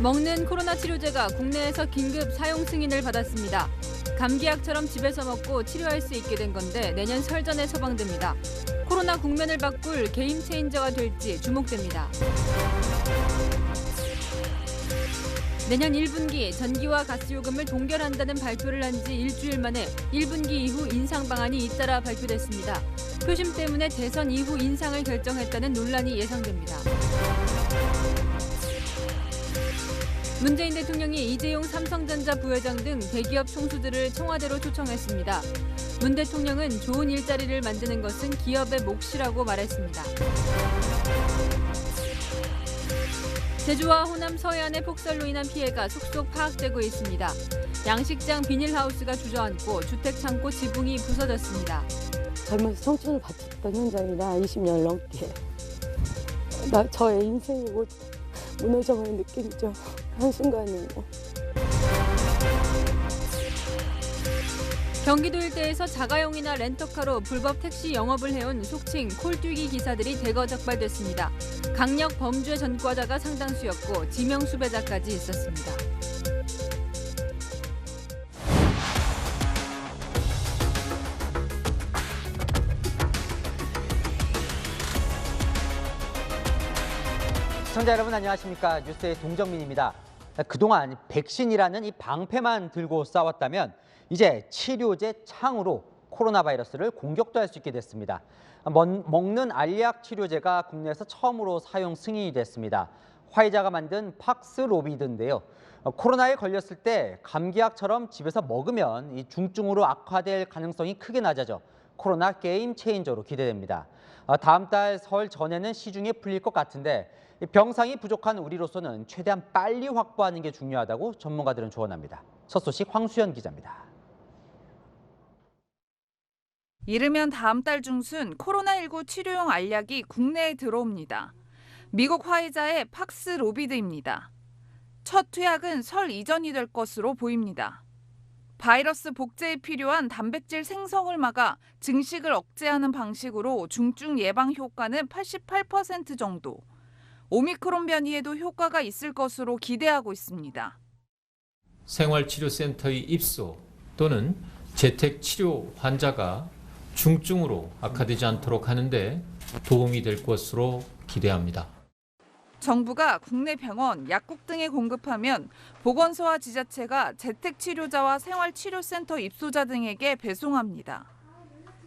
먹는 코로나 치료제가 국내에서 긴급 사용 승인을 받았습니다. 감기약처럼 집에서 먹고 치료할 수 있게 된 건데 내년 설 전에 처방됩니다. 코로나 국면을 바꿀 게임 체인저가 될지 주목됩니다. 내년 1분기 전기와 가스 요금을 동결한다는 발표를 한 지 일주일 만에 1분기 이후 인상 방안이 잇따라 발표됐습니다. 표심 때문에 대선 이후 인상을 결정했다는 논란이 예상됩니다. 문재인 대통령이 이재용 삼성전자 부회장 등 대기업 총수들을 청와대로 초청했습니다. 문 대통령은 좋은 일자리를 만드는 것은 기업의 몫이라고 말했습니다. 제주와 호남 서해안의 폭설로 인한 피해가 속속 파악되고 있습니다. 양식장 비닐하우스가 주저앉고 주택창고 지붕이 부서졌습니다. 젊어서 청춘을 바쳤던 현장이라 20년 넘게 저의 인생이 무너져버린 느낌이죠. 한순간이에요. 경기도 일대에서 자가용이나 렌터카로 불법 택시 영업을 해온 속칭 콜뛰기 기사들이 대거 적발됐습니다. 강력 범죄 전과자가 상당수였고 지명 수배자까지 있었습니다. 시청자 여러분 안녕하십니까. 뉴스의 동정민입니다. 그동안 백신이라는 이 방패만 들고 싸웠다면 이제 치료제 창으로 코로나 바이러스를 공격도 할 수 있게 됐습니다. 먹는 알약 치료제가 국내에서 처음으로 사용 승인이 됐습니다. 화이자가 만든 팍스로비드인데요. 코로나에 걸렸을 때 감기약처럼 집에서 먹으면 이 중증으로 악화될 가능성이 크게 낮아져 코로나 게임 체인저로 기대됩니다. 다음 달 설 전에는 시중에 풀릴 것 같은데 병상이 부족한 우리로서는 최대한 빨리 확보하는 게 중요하다고 전문가들은 조언합니다. 첫 소식 황수연 기자입니다. 이르면 다음 달 중순 코로나19 치료용 알약이 국내에 들어옵니다. 미국 화이자의 팍스로비드입니다. 첫 투약은 설 이전이 될 것으로 보입니다. 바이러스 복제에 필요한 단백질 생성을 막아 증식을 억제하는 방식으로 중증 예방 효과는 88% 정도. 오미크론 변이에도 효과가 있을 것으로 기대하고 있습니다. 생활치료센터의 입소 또는 재택치료 환자가 중증으로 악화되지 않도록 하는데 도움이 될 것으로 기대합니다. 정부가 국내 병원, 약국 등에 공급하면 보건소와 지자체가 재택치료자와 생활치료센터 입소자 등에게 배송합니다.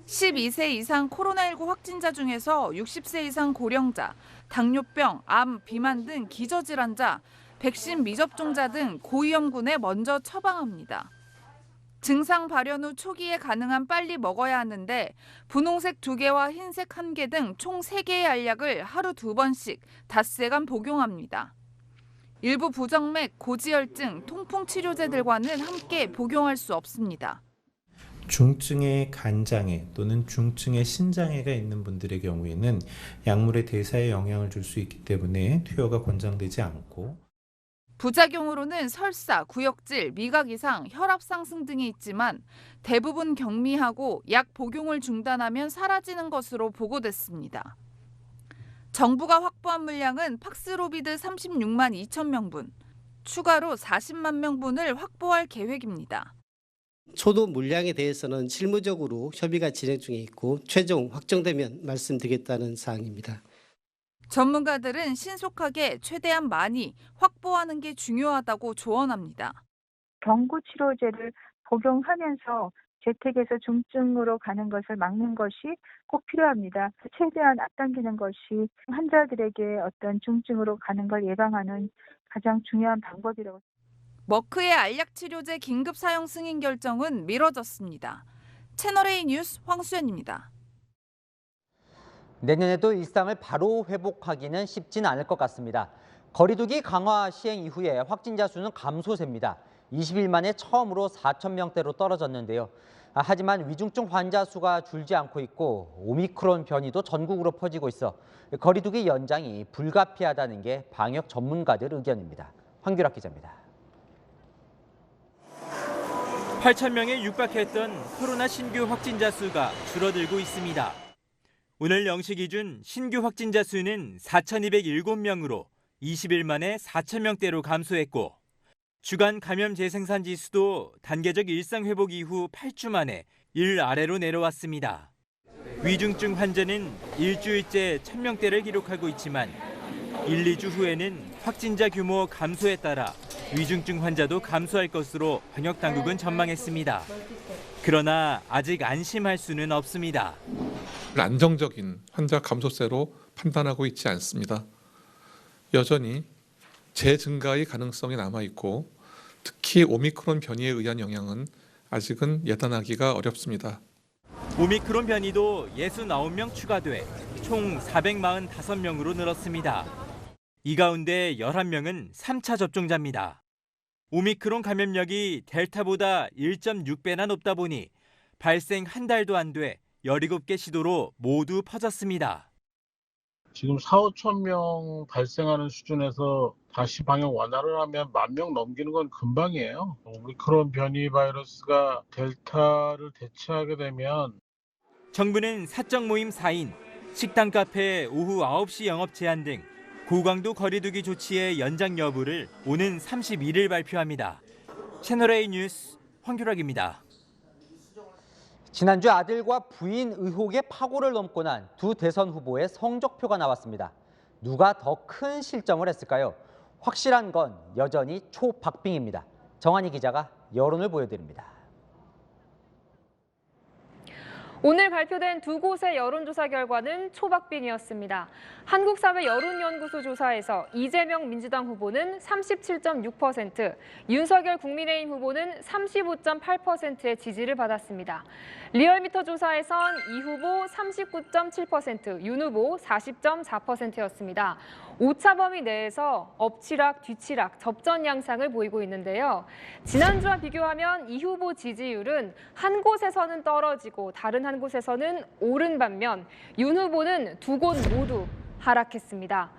12세 이상 코로나19 확진자 중에서 60세 이상 고령자, 당뇨병, 암, 비만 등 기저질환자, 백신 미접종자 등 고위험군에 먼저 처방합니다. 증상 발현 후 초기에 가능한 빨리 먹어야 하는데 분홍색 2개와 흰색 1개 등 총 3개의 알약을 하루 2번씩 닷새간 복용합니다. 일부 부정맥, 고지혈증, 통풍 치료제들과는 함께 복용할 수 없습니다. 중증의 간장애 또는 중증의 신장애가 있는 분들의 경우에는 약물의 대사에 영향을 줄 수 있기 때문에 투여가 권장되지 않고 부작용으로는 설사, 구역질, 미각 이상, 혈압 상승 등이 있지만 대부분 경미하고 약 복용을 중단하면 사라지는 것으로 보고됐습니다. 정부가 확보한 물량은 팍스로비드 36만 2천 명분, 추가로 40만 명분을 확보할 계획입니다. 초도 물량에 대해서는 실무적으로 협의가 진행 중에 있고 최종 확정되면 말씀드리겠다는 사항입니다. 전문가들은 신속하게 최대한 많이 확보하는 게 중요하다고 조언합니다. 경구 치료제를 복용하면서 재택에서 중증으로 가는 것을 막는 것이 꼭 필요합니다. 최대한 앞당기는 것이 환자들에게 어떤 중증으로 가는 걸 예방하는 가장 중요한 방법이라고. 머크의 알약 치료제 긴급 사용 승인 결정은 미뤄졌습니다. 채널A 뉴스 황수연입니다. 내년에도 일상을 바로 회복하기는 쉽지는 않을 것 같습니다. 거리두기 강화 시행 이후에 확진자 수는 감소세입니다. 20일 만에 처음으로 4천 명대로 떨어졌는데요. 하지만 위중증 환자 수가 줄지 않고 있고 오미크론 변이도 전국으로 퍼지고 있어 거리두기 연장이 불가피하다는 게 방역 전문가들 의견입니다. 황규락 기자입니다. 8천 명에 육박했던 코로나 신규 확진자 수가 줄어들고 있습니다. 오늘 0시 기준 신규 확진자 수는 4,207명으로 20일 만에 4,000명대로 감소했고 주간 감염 재생산 지수도 단계적 일상 회복 이후 8주 만에 1 아래로 내려왔습니다. 위중증 환자는 일주일째 1,000명대를 기록하고 있지만 1, 2주 후에는 확진자 규모 감소에 따라 위중증 환자도 감소할 것으로 방역당국은 전망했습니다. 그러나 아직 안심할 수는 없습니다. 안정적인 환자 감소세로 판단하고 있지 않습니다. 여전히 재증가의 가능성이 남아있고 특히 오미크론 변이에 의한 영향은 아직은 예단하기가 어렵습니다. 오미크론 변이도 69명 추가돼 총 445명으로 늘었습니다. 이 가운데 11명은 3차 접종자입니다. 오미크론 감염력이 델타보다 1.6배나 높다 보니 발생 한 달도 안 돼 17개 시도로 모두 퍼졌습니다. 지금 4,5천 명 발생하는 수준에서 다시 방역 완화를 하면 10,000명 넘기는 건 금방이에요. 오미크론 변이 바이러스가 델타를 대체하게 되면 정부는 사적 모임 4인, 식당 카페 오후 9시 영업 제한 등 고강도 거리두기 조치의 연장 여부를 오는 31일 발표합니다. 채널A 뉴스 황규락입니다. 지난주 아들과 부인 의혹의 파고를 넘고 난 두 대선 후보의 성적표가 나왔습니다. 누가 더 큰 실점을 했을까요? 확실한 건 여전히 초박빙입니다. 정한희 기자가 여론을 보여드립니다. 오늘 발표된 두 곳의 여론조사 결과는 초박빙이었습니다. 한국사회여론연구소 조사에서 이재명 민주당 후보는 37.6%, 윤석열 국민의힘 후보는 35.8%의 지지를 받았습니다. 리얼미터 조사에선 이 후보 39.7%, 윤 후보 40.4%였습니다. 오차 범위 내에서 엎치락 뒤치락 접전 양상을 보이고 있는데요. 지난주와 비교하면 이 후보 지지율은 한 곳에서는 떨어지고 다른 한 곳에서는 오른 반면 윤 후보는 두 곳 모두 하락했습니다.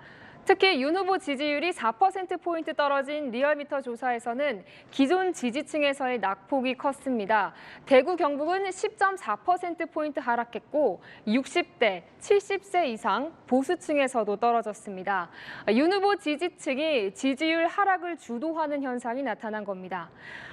특히 윤 후보 지지율이 4%포인트 떨어진 리얼미터 조사에서는 기존 지지층에서의 낙폭이 컸습니다. 대구, 경북은 10.4%포인트 하락했고 60대, 70세 이상 보수층에서도 떨어졌습니다. 윤 후보 지지층이 지지율 하락을 주도하는 현상이 나타난 겁니다.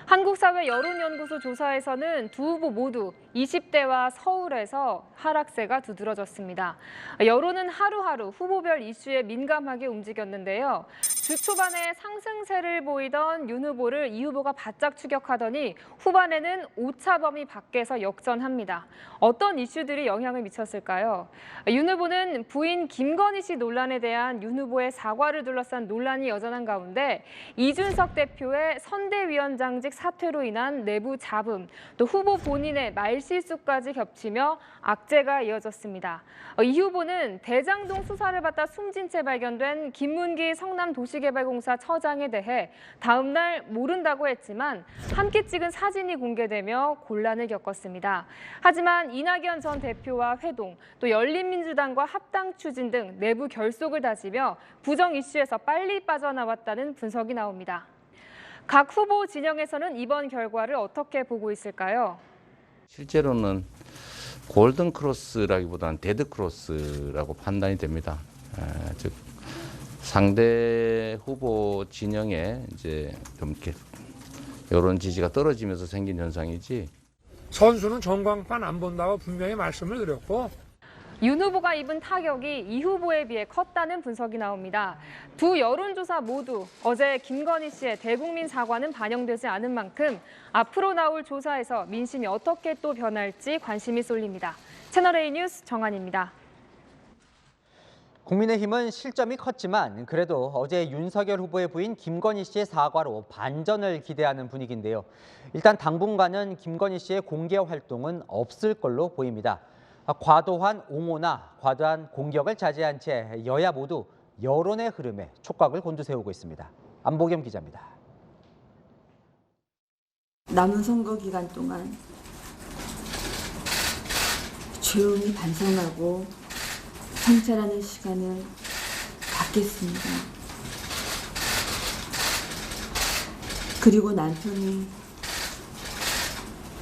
한국사회여론연구소 조사에서는 두 후보 모두 20대와 서울에서 하락세가 두드러졌습니다. 여론은 하루하루 후보별 이슈에 민감하게 움직였는데요. 주 초반에 상승세를 보이던 윤 후보를 이 후보가 바짝 추격하더니 후반에는 오차 범위 밖에서 역전합니다. 어떤 이슈들이 영향을 미쳤을까요? 윤 후보는 부인 김건희 씨 논란에 대한 윤 후보의 사과를 둘러싼 논란이 여전한 가운데 이준석 대표의 선대위원장직 사퇴로 인한 내부 잡음, 또 후보 본인의 말실수까지 겹치며 악재가 이어졌습니다. 이 후보는 대장동 수사를 받다 숨진 채 발견된 김문기 성남도시개발공사 처장에 대해 다음 날 모른다고 했지만 함께 찍은 사진이 공개되며 곤란을 겪었습니다. 하지만 이낙연 전 대표와 회동, 또 열린민주당과 합당 추진 등 내부 결속을 다지며 부정 이슈에서 빨리 빠져나왔다는 분석이 나옵니다. 각 후보 진영에서는 이번 결과를 어떻게 보고 있을까요? 실제로는 골든 크로스라기보다는 데드 크로스라고 판단이 됩니다. 즉 상대 후보 진영에 이제 좀 이렇게 여론 지지가 떨어지면서 생긴 현상이지. 선수는 전광판 안 본다고 분명히 말씀을 드렸고. 윤 후보가 입은 타격이 이 후보에 비해 컸다는 분석이 나옵니다. 두 여론조사 모두 어제 김건희 씨의 대국민 사과는 반영되지 않은 만큼 앞으로 나올 조사에서 민심이 어떻게 또 변할지 관심이 쏠립니다. 채널A 뉴스 정한입니다. 국민의힘은 실점이 컸지만 그래도 어제 윤석열 후보의 부인 김건희 씨의 사과로 반전을 기대하는 분위기인데요. 일단 당분간은 김건희 씨의 공개 활동은 없을 걸로 보입니다. 과도한 옹호나 과도한 공격을 자제한 채 여야 모두 여론의 흐름에 촉각을 곤두세우고 있습니다. 안보겸 기자입니다. 남은 선거 기간 동안 조용히 반성하고 성찰하는 시간을 갖겠습니다. 그리고 남편이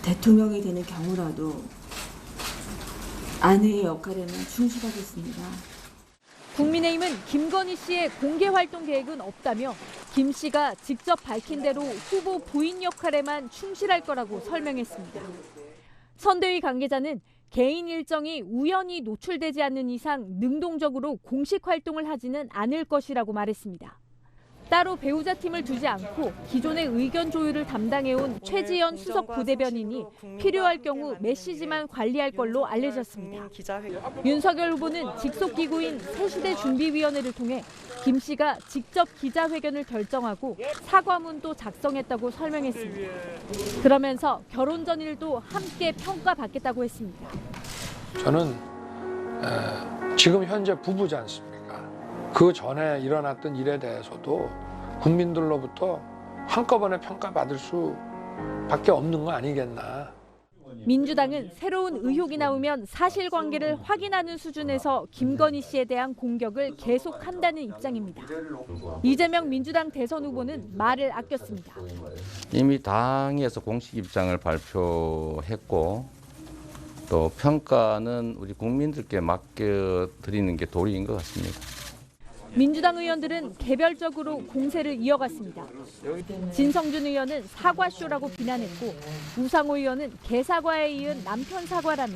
대통령이 되는 경우라도 아내의 역할에는 충실하겠습니다. 국민의힘은 김건희 씨의 공개 활동 계획은 없다며 김 씨가 직접 밝힌 대로 후보 부인 역할에만 충실할 거라고 설명했습니다. 선대위 관계자는 개인 일정이 우연히 노출되지 않는 이상 능동적으로 공식 활동을 하지는 않을 것이라고 말했습니다. 따로 배우자 팀을 두지 않고 기존의 의견 조율을 담당해온 최지연 수석 부대변인이 필요할 경우 메시지만 관리할 걸로 알려졌습니다. 윤석열 후보는 직속기구인 새시대 준비위원회를 통해 김 씨가 직접 기자회견을 결정하고 사과문도 작성했다고 설명했습니다. 그러면서 결혼 전일도 함께 평가받겠다고 했습니다. 저는 지금 현재 부부지 않습니까? 그 전에 일어났던 일에 대해서도 국민들로부터 한꺼번에 평가받을 수밖에 없는 거 아니겠나. 민주당은 새로운 의혹이 나오면 사실관계를 확인하는 수준에서 김건희 씨에 대한 공격을 계속한다는 입장입니다. 이재명 민주당 대선 후보는 말을 아꼈습니다. 이미 당에서 공식 입장을 발표했고 또 평가는 우리 국민들께 맡겨드리는 게 도리인 것 같습니다. 민주당 의원들은 개별적으로 공세를 이어갔습니다. 진성준 의원은 사과쇼라고 비난했고 우상호 의원은 개사과에 이은 남편 사과라며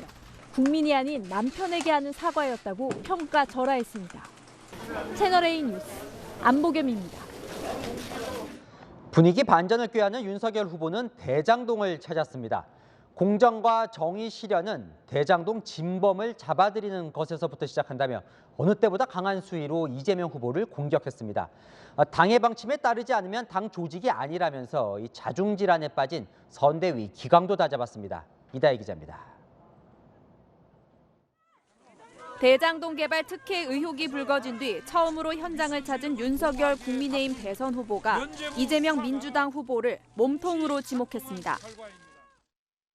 국민이 아닌 남편에게 하는 사과였다고 평가절하했습니다. 채널A 뉴스 안보겸입니다. 분위기 반전을 꾀하는 윤석열 후보는 대장동을 찾았습니다. 공정과 정의 실현은 대장동 진범을 잡아들이는 것에서부터 시작한다며 어느 때보다 강한 수위로 이재명 후보를 공격했습니다. 당의 방침에 따르지 않으면 당 조직이 아니라면서 이 자중질환에 빠진 선대위 기강도 다잡았습니다. 이다혜 기자입니다. 대장동 개발 특혜 의혹이 불거진 뒤 처음으로 현장을 찾은 윤석열 국민의힘 대선 후보가 이재명 민주당 후보를 몸통으로 지목했습니다.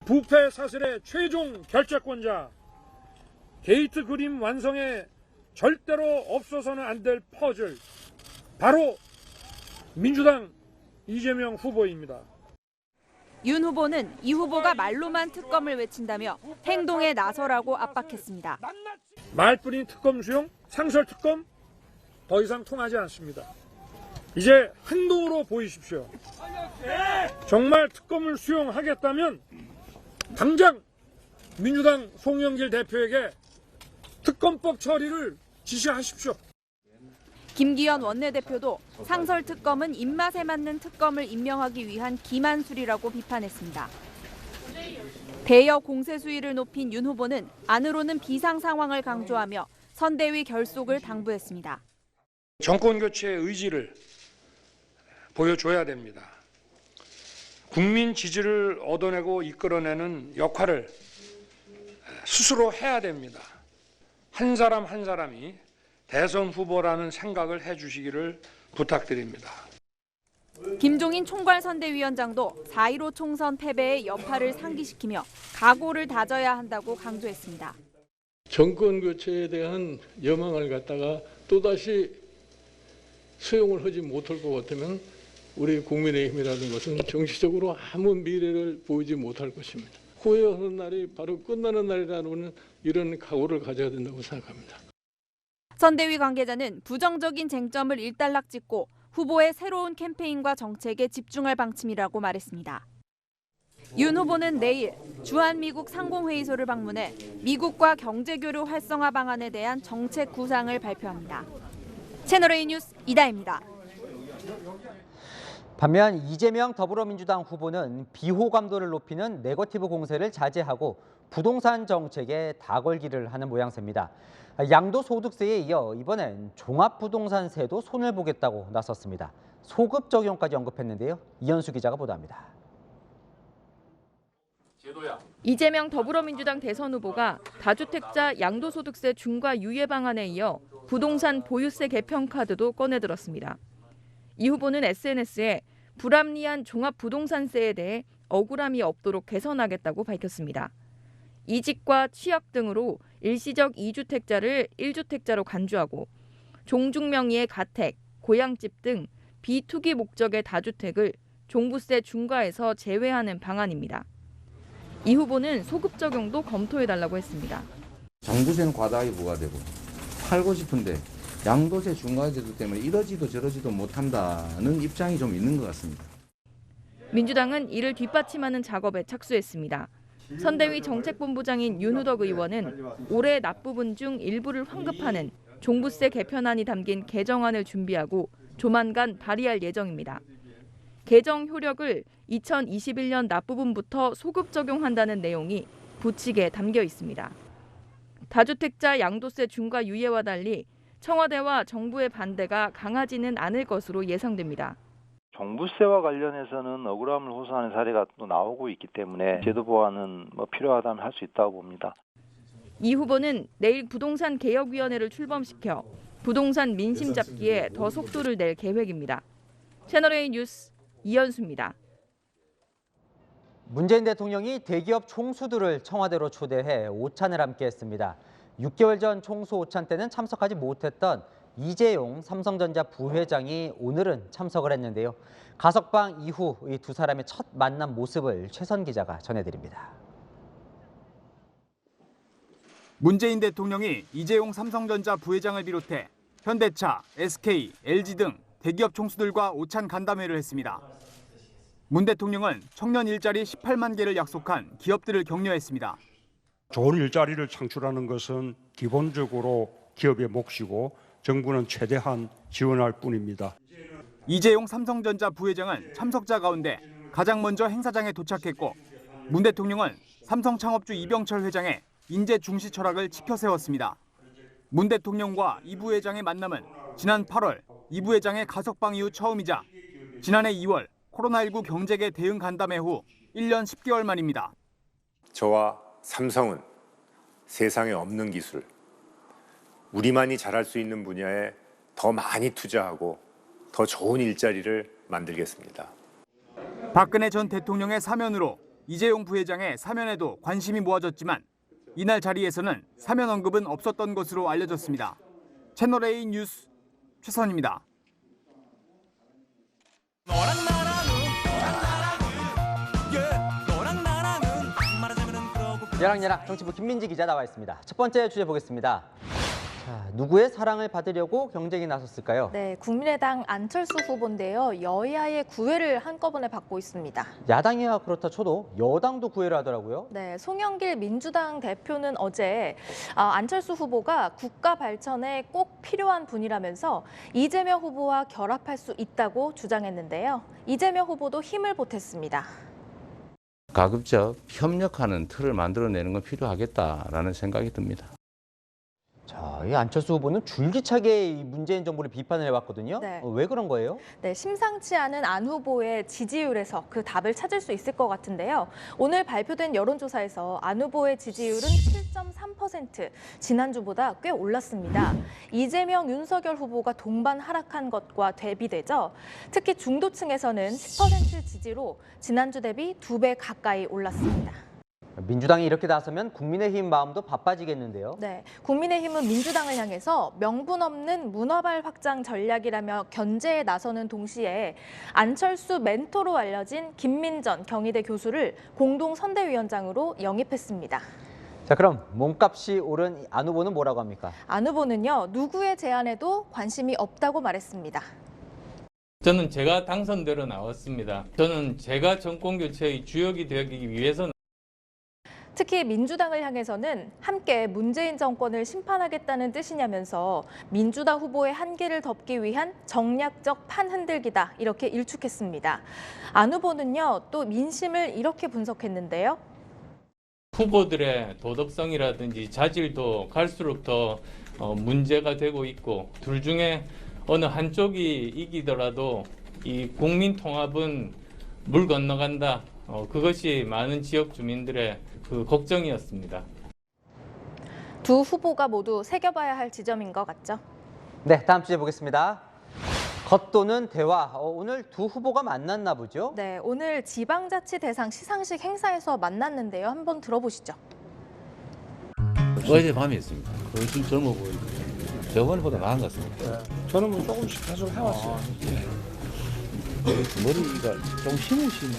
부패 사슬의 최종 결재권자, 게이트 그림 완성에 절대로 없어서는 안 될 퍼즐, 바로 민주당 이재명 후보입니다. 윤 후보는 이 후보가 말로만 특검을 외친다며 행동에 나서라고 압박했습니다. 말뿐인 특검 수용, 상설 특검 더 이상 통하지 않습니다. 이제 행동으로 보이십시오. 정말 특검을 수용하겠다면 당장 민주당 송영길 대표에게 특검법 처리를 지시하십시오. 김기현 원내대표도 상설 특검은 입맛에 맞는 특검을 임명하기 위한 기만술이라고 비판했습니다. 대여 공세 수위를 높인 윤 후보는 안으로는 비상 상황을 강조하며 선대위 결속을 당부했습니다. 정권 교체의 의지를 보여줘야 됩니다. 국민 지지를 얻어내고 이끌어내는 역할을 스스로 해야 됩니다. 한 사람 한 사람이 대선 후보라는 생각을 해주시기를 부탁드립니다. 김종인 총괄선대위원장도 4.15 총선 패배의 여파를 상기시키며 각오를 다져야 한다고 강조했습니다. 정권 교체에 대한 여망을 갖다가 또다시 수용을 하지 못할 것 같으면 우리 국민의힘이라는 것은 정치적으로 아무 미래를 보이지 못할 것입니다. 후회하는 날이 바로 끝나는 날이라는 이런 각오를 가져야 된다고 생각합니다. 선대위 관계자는 부정적인 쟁점을 일단락짓고 후보의 새로운 캠페인과 정책에 집중할 방침이라고 말했습니다. 윤 후보는 내일 주한미국 상공회의소를 방문해 미국과 경제교류 활성화 방안에 대한 정책 구상을 발표합니다. 채널A 뉴스 이다혜입니다. 반면 이재명 더불어민주당 후보는 비호감도를 높이는 네거티브 공세를 자제하고 부동산 정책에 다걸기를 하는 모양새입니다. 양도소득세에 이어 이번엔 종합부동산세도 손을 보겠다고 나섰습니다. 소급 적용까지 언급했는데요. 이현수 기자가 보도합니다. 이재명 더불어민주당 대선 후보가 다주택자 양도소득세 중과 유예 방안에 이어 부동산 보유세 개편 카드도 꺼내들었습니다. 이 후보는 SNS에 불합리한 종합부동산세에 대해 억울함이 없도록 개선하겠다고 밝혔습니다. 이직과 취약 등으로 일시적 2주택자를 1주택자로 간주하고 종중 명의의 가택, 고향집 등 비투기 목적의 다주택을 종부세 중과에서 제외하는 방안입니다. 이 후보는 소급 적용도 검토해달라고 했습니다. 종부세는 과다하게 부과되고 팔고 싶은데 양도세 중과제도 때문에 이러지도 저러지도 못한다는 입장이 좀 있는 것 같습니다. 민주당은 이를 뒷받침하는 작업에 착수했습니다. 선대위 정책본부장인 윤우덕 의원은 올해 납부분 중 일부를 환급하는 종부세 개편안이 담긴 개정안을 준비하고 조만간 발의할 예정입니다. 개정 효력을 2021년 납부분부터 소급 적용한다는 내용이 부칙에 담겨 있습니다. 다주택자 양도세 중과 유예와 달리 청와대와 정부의 반대가 강하지는 않을 것으로 예상됩니다. 종부세와 관련해서는 억울함을 호소하는 사례가 또 나오고 있기 때문에 제도 보완은 필요하다면 할 수 있다고 봅니다. 이 후보는 내일 부동산 개혁위원회를 출범시켜 부동산 민심 잡기에 더 속도를 낼 계획입니다. 채널A 뉴스 이현수입니다. 문재인 대통령이 대기업 총수들을 청와대로 초대해 오찬을 함께했습니다. 6개월 전 총수 오찬 때는 참석하지 못했던 이재용 삼성전자 부회장이 오늘은 참석을 했는데요. 가석방 이후 이 두 사람의 첫 만남 모습을 최선 기자가 전해드립니다. 문재인 대통령이 이재용 삼성전자 부회장을 비롯해 현대차, SK, LG 등 대기업 총수들과 오찬 간담회를 했습니다. 문 대통령은 청년 일자리 18만 개를 약속한 기업들을 격려했습니다. 좋은 일자리를 창출하는 것은 기본적으로 기업의 몫이고 정부는 최대한 지원할 뿐입니다. 이재용 삼성전자 부회장은 참석자 가운데 가장 먼저 행사장에 도착했고 문 대통령은 삼성 창업주 이병철 회장의 인재 중시 철학을 지켜 세웠습니다. 문 대통령과 이 부회장의 만남은 지난 8월 이 부회장의 가석방 이후 처음이자 지난해 2월 코로나19 경제계 대응 간담회 후 1년 10개월 만입니다. 저와 삼성은 세상에 없는 기술, 우리만이 잘할 수 있는 분야에 더 많이 투자하고 더 좋은 일자리를 만들겠습니다. 박근혜 전 대통령의 사면으로 이재용 부회장의 사면에도 관심이 모아졌지만 이날 자리에서는 사면 언급은 없었던 것으로 알려졌습니다. 채널A 뉴스 최선입니다. 야랑야랑 정치부 김민지 기자 나와 있습니다. 첫 번째 주제 보겠습니다. 자, 누구의 사랑을 받으려고 경쟁에 나섰을까요? 네, 국민의당 안철수 후보인데요. 여야의 구애를 한꺼번에 받고 있습니다. 야당이야 그렇다 쳐도 여당도 구애를 하더라고요. 네, 송영길 민주당 대표는 어제 안철수 후보가 국가 발전에 꼭 필요한 분이라면서 이재명 후보와 결합할 수 있다고 주장했는데요. 이재명 후보도 힘을 보탰습니다. 가급적 협력하는 틀을 만들어내는 건 필요하겠다라는 생각이 듭니다. 자, 이 안철수 후보는 줄기차게 이 문재인 정부를 비판을 해왔거든요. 네. 왜 그런 거예요? 네, 심상치 않은 안 후보의 지지율에서 그 답을 찾을 수 있을 것 같은데요. 오늘 발표된 여론조사에서 안 후보의 지지율은 7.3%, 지난주보다 꽤 올랐습니다. 이재명, 윤석열 후보가 동반 하락한 것과 대비되죠. 특히 중도층에서는 10% 지지로 지난주 대비 2배 가까이 올랐습니다. 민주당이 이렇게 나서면 국민의힘 마음도 바빠지겠는데요. 네, 국민의힘은 민주당을 향해서 명분 없는 문화발 확장 전략이라며 견제에 나서는 동시에 안철수 멘토로 알려진 김민전 경희대 교수를 공동 선대위원장으로 영입했습니다. 자, 그럼 몸값이 오른 안 후보는 뭐라고 합니까? 안 후보는요, 누구의 제안에도 관심이 없다고 말했습니다. 저는 제가 당선되러 나왔습니다. 저는 제가 정권 교체의 주역이 되기 위해서는 특히 민주당을 향해서는 함께 문재인 정권을 심판하겠다는 뜻이냐면서 민주당 후보의 한계를 덮기 위한 정략적 판 흔들기다 이렇게 일축했습니다. 안 후보는요, 또 민심을 이렇게 분석했는데요. 후보들의 도덕성이라든지 자질도 갈수록 더 문제가 되고 있고 둘 중에 어느 한쪽이 이기더라도 이 국민 통합은 물 건너간다. 그것이 많은 지역 주민들의 그 걱정이었습니다. 두 후보가 모두 새겨봐야 할 지점인 것 같죠? 네, 다음 주제 보겠습니다. 겉도는 대화. 오늘 두 후보가 만났나 보죠? 네, 오늘 지방자치 대상 시상식 행사에서 만났는데요. 한번 들어보시죠. 어제 밤에 했습니다. 훨씬 젊어 보이고 저번보다 나은 것 같습니다. 저는 뭐 조금씩 계속 해왔어요. 머리가 좀 힘으시네.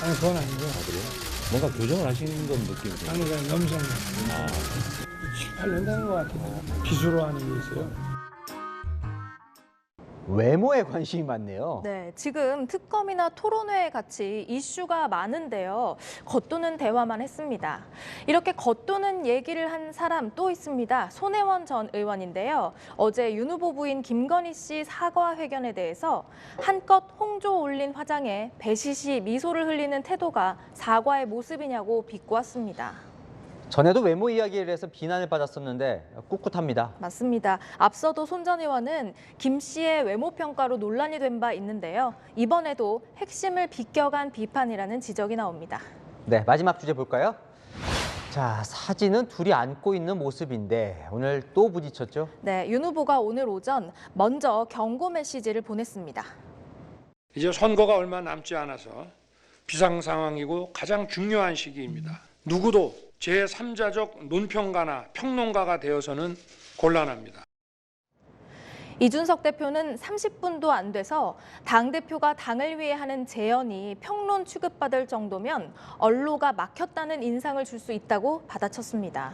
아니, 그건 아니고. 그래요? 뭔가 교정을 하시는 건 느낌이 들어요. 아니, 그냥 염색. 7, 8년 된 것 같아요. 기술로 하는 게 있어요. 외모에 관심이 많네요. 네, 지금 특검이나 토론회 같이 이슈가 많은데요. 겉도는 대화만 했습니다. 이렇게 겉도는 얘기를 한 사람 또 있습니다. 손혜원 전 의원인데요. 어제 윤 후보 부인 김건희 씨 사과 회견에 대해서 한껏 홍조 올린 화장에 배시시 미소를 흘리는 태도가 사과의 모습이냐고 비꼬았습니다. 전에도 외모 이야기를 해서 비난을 받았었는데 꿋꿋합니다. 맞습니다. 앞서도 손 전 의원은 김 씨의 외모 평가로 논란이 된 바 있는데요. 이번에도 핵심을 비껴간 비판이라는 지적이 나옵니다. 네, 마지막 주제 볼까요? 자, 사진은 둘이 안고 있는 모습인데 오늘 또 부딪혔죠? 네, 윤 후보가 오늘 오전 먼저 경고 메시지를 보냈습니다. 이제 선거가 얼마 남지 않아서 비상 상황이고 가장 중요한 시기입니다. 누구도 제3자적 논평가나 평론가가 되어서는 곤란합니다. 이준석 대표는 30분도 안 돼서 당대표가 당을 위해 하는 재연이 평론 취급받을 정도면 언로가 막혔다는 인상을 줄 수 있다고 받아쳤습니다.